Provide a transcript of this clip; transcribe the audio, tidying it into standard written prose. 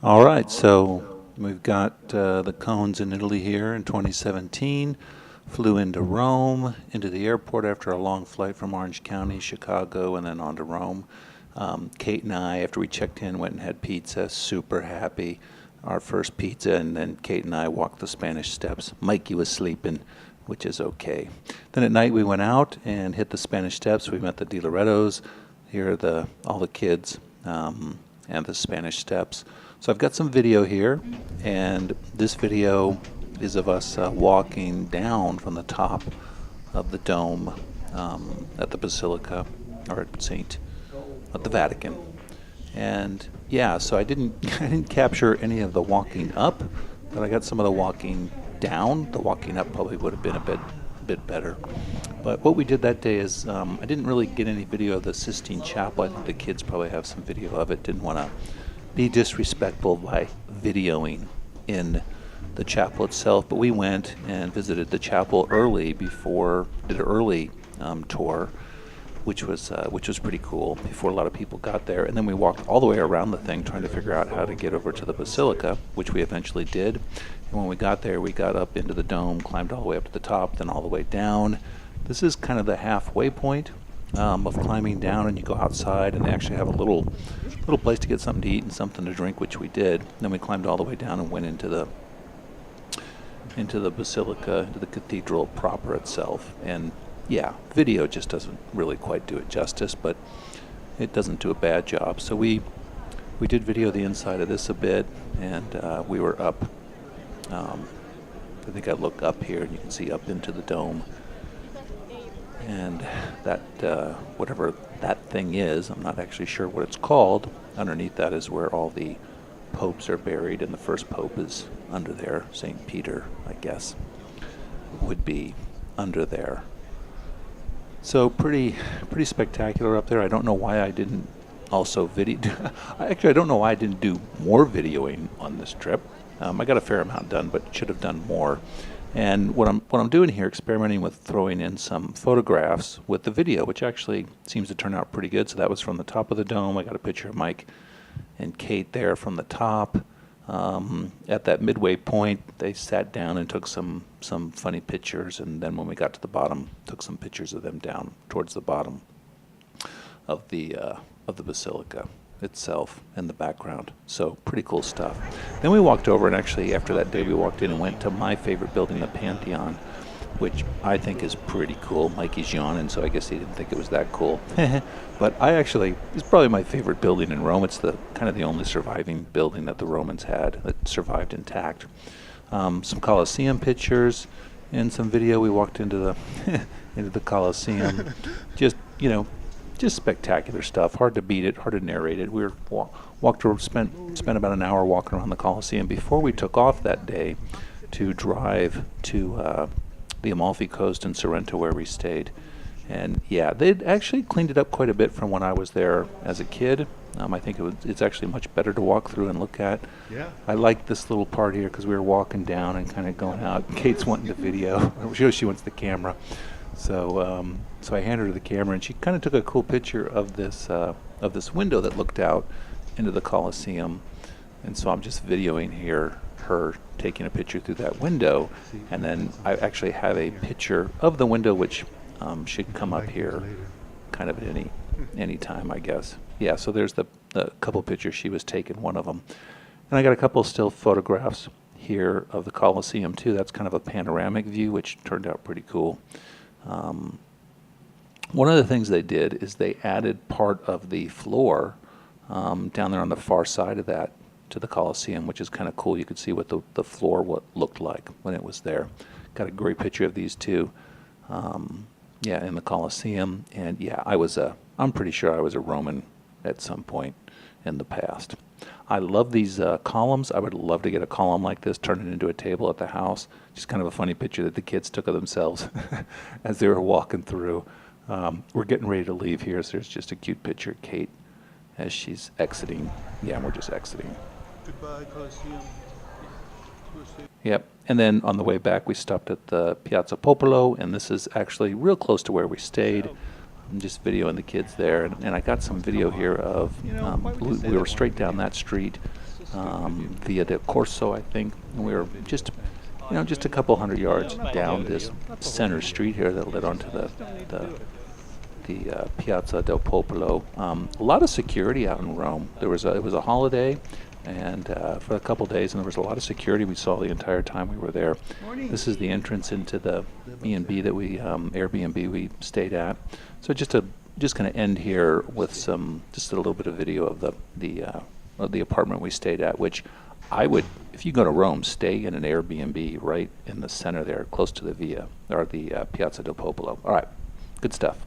All right, so we've got the Kohns in Italy here in 2017. Flew into Rome, into the airport after a long flight from Orange County, Chicago, and then on to Rome. Kate and I, after we checked in, went and had pizza, super happy. Our first pizza, and then Kate and I walked the Spanish Steps. Mikey was sleeping, which is okay. Then at night we went out and hit the Spanish Steps. We met the Di Lorettos. Here are all the kids and the Spanish Steps. So I've got some video here, and this video is of us walking down from the top of the dome at the Basilica, or at the Vatican. And yeah, so I didn't capture any of the walking up, but I got some of the walking down. The walking up probably would have been a bit better. But what we did that day is I didn't really get any video of the Sistine Chapel. I think the kids probably have some video of it. Didn't want to be disrespectful by videoing in the chapel itself, but we went and visited the chapel early did an early tour, which was pretty cool before a lot of people got there. And then we walked all the way around the thing trying to figure out how to get over to the Basilica, which we eventually did. And when we got there, we got up into the dome, climbed all the way up to the top, then all the way down. This is kind of the halfway point of climbing down, and you go outside, and they actually have a little place to get something to eat and something to drink, which we did. Then we climbed all the way down and went into the Basilica, into the cathedral proper itself. And yeah, video just doesn't really quite do it justice, but it doesn't do a bad job. So we did video the inside of this a bit, and we were up. I think I look up here, and you can see up into the dome. And that, whatever that thing is, I'm not actually sure what it's called. Underneath that is where all the popes are buried, and the first pope is under there. St. Peter, I guess, would be under there. So pretty spectacular up there. I don't know why I didn't also video. Actually, I don't know why I didn't do more videoing on this trip. I got a fair amount done, but should have done more. And what I'm doing here, experimenting with throwing in some photographs with the video, which actually seems to turn out pretty good. So that was from the top of the dome. I got a picture of Mike and Kate there from the top. At that midway point, they sat down and took some funny pictures. And then when we got to the bottom, took some pictures of them down towards the bottom of the Basilica itself in the background. So pretty cool stuff. Then we walked over, and actually after that day we walked in and went to my favorite building, the Pantheon, which I think is pretty cool. Mikey's yawning, so I guess he didn't think it was that cool. But it's probably my favorite building in Rome. It's the kind of the only surviving building that the Romans had that survived intact. Some Colosseum pictures and some video. We walked into the Colosseum. Just spectacular stuff. Hard to beat it. Hard to narrate it. We spent about an hour walking around the Colosseum before we took off that day to drive to the Amalfi Coast in Sorrento, where we stayed. And yeah, they'd actually cleaned it up quite a bit from when I was there as a kid. I think it's actually much better to walk through and look at. Yeah. I like this little part here because we were walking down and kind of going out. Kate's wanting the video. She wants the camera. So I handed her the camera, and she kind of took a cool picture of this window that looked out into the Colosseum. And so I'm just videoing here her taking a picture through that window, and then I actually have a picture of the window which should come up here kind of at any time, I guess. Yeah, so there's the couple pictures she was taking, one of them. And I got a couple still photographs here of the Colosseum too. That's kind of a panoramic view, which turned out pretty cool. One of the things they did is they added part of the floor down there on the far side of that to the Colosseum, which is kind of cool. You could see what the floor looked like when it was there. Got a great picture of these two, in the Colosseum. And yeah, I'm pretty sure I was a Roman at some point in the past. I love these columns. I would love to get a column like this, turn it into a table at the house. Just kind of a funny picture that the kids took of themselves as they were walking through. We're getting ready to leave here, so there's just a cute picture of Kate as she's exiting. Yeah, we're just exiting. Goodbye, Colosseum. Yep. And then on the way back, we stopped at the Piazza Popolo, and this is actually real close to where we stayed. I'm just videoing the kids there, and I got some video here of we were straight down that street Via del Corso, I think. And we were just, just a couple hundred yards down this center street here that led onto the Piazza del Popolo. A lot of security out in Rome. It was a holiday, and for a couple days, and there was a lot of security we saw the entire time we were there. This is the entrance into the B&B that we Airbnb we stayed at. So just going to end here with just a little bit of video of the apartment we stayed at, which I would, if you go to Rome, stay in an Airbnb right in the center there, close to the Via or the Piazza del Popolo. All right, good stuff.